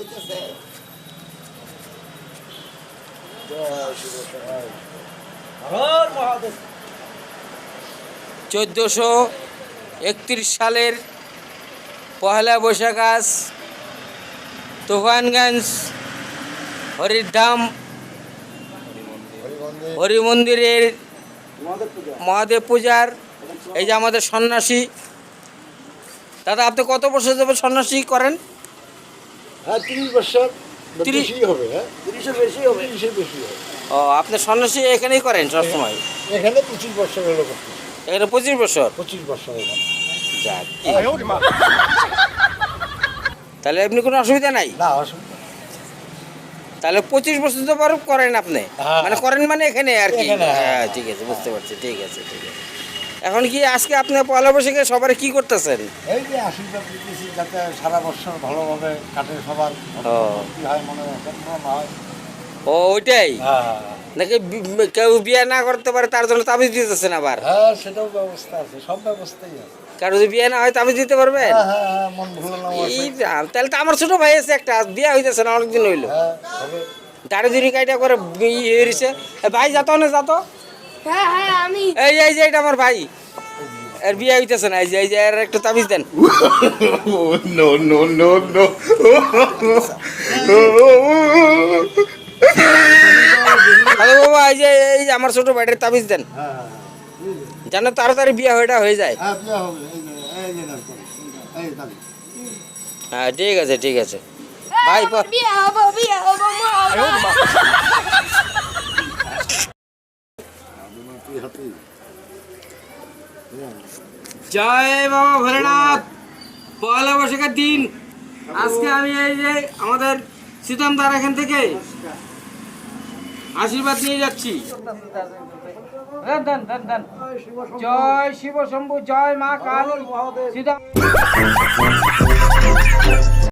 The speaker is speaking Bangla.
হইতেছে। 1431 সালের পহেলা বৈশাখ আজ তুফানগঞ্জ হরিধাম হরি মন্দিরের মহাদেব পূজার এই যে আমাদের সন্ন্যাসী দাদা, আপনি কত বছর যাবে সন্ন্যাসী করেন? হ্যাঁ 30 বছর 30 বেশি হবে। হ্যাঁ 30-এর বেশি হবে। 30-এর বেশি হবে। ও, আপনি সন্ন্যাসী এখানেই করেন সবসময়? এখানে 25 বছর হলো করতেছি। এখানে 25 বছর? 25 বছর এখানে। যাক, তাহলে এমনি কোনো অসুবিধা নাই? না অসুবিধা তাহলে 25 বছর তো পর করেন আপনি? হ্যাঁ। মানে করেন মানে এখানে আর কি? এখানে, হ্যাঁ। হ্যাঁ, ঠিক আছে, বুঝতে পারছি। ঠিক আছে, ঠিক আছে। এখন কি আজকে আপনি পয়লা বৈশাখে সবার কি করতেছেন? এই যে আশীর্বাদ দিতেছি যাতে সারা বছর ভালোভাবে কাটে সবার। ও। কি হয় মনে হয়। ও, ওইটাই হ্যাঁ নাকি? কেউ বিয়ে না করতে পারে তার জন্য তাবিজ দিতেছেন আবার? হ্যাঁ সেটাও ব্যবস্থা আছে, সব ব্যবস্থাই আছে। কারো যদি বিয়ে না হয় তাবিজ দিতে পারবেন? হ্যাঁ হ্যাঁ হ্যাঁ, মন ভালো না এই রাম, তাহলে তো আমার ছোট ভাই আছে একটা, বিয়ে হইতেছে না, অনেকদিন হইলো। হ্যাঁ হবে। দাড়ি দুড়ি কাইটা করে ইয়ে হয়েছে। ভাই যাতো না, যাতো। হ্যাঁ হ্যাঁ আমি এই যে এটা আমার ভাই, এর বিয়ে হইতেছে না। এই যে এর একটু তাবিজ দেন। No, no, no, no. Hello বাবা, এই যে আমার ছোট ভাইটার তাবিজ দেন, হ্যাঁ যেন তাড়াতাড়ি বিয়ে হয়ে যায়। হ্যাঁ বিয়ে হবে। এই যে না করো। এই দাবি। হ্যাঁ, ঠিক আছে, ঠিক আছে ভাই। বিয়ে হবো মা। তুই হাতি। জয় বাবা ভোলেনাথ। পয়লা বৈশাখের দিন আজকে আমি এই যে আমাদের সীতামদার এখান থেকে আশীর্বাদ নিয়ে যাচ্ছি। জয় শিব শম্ভু, জয় মা কালী, সীতা।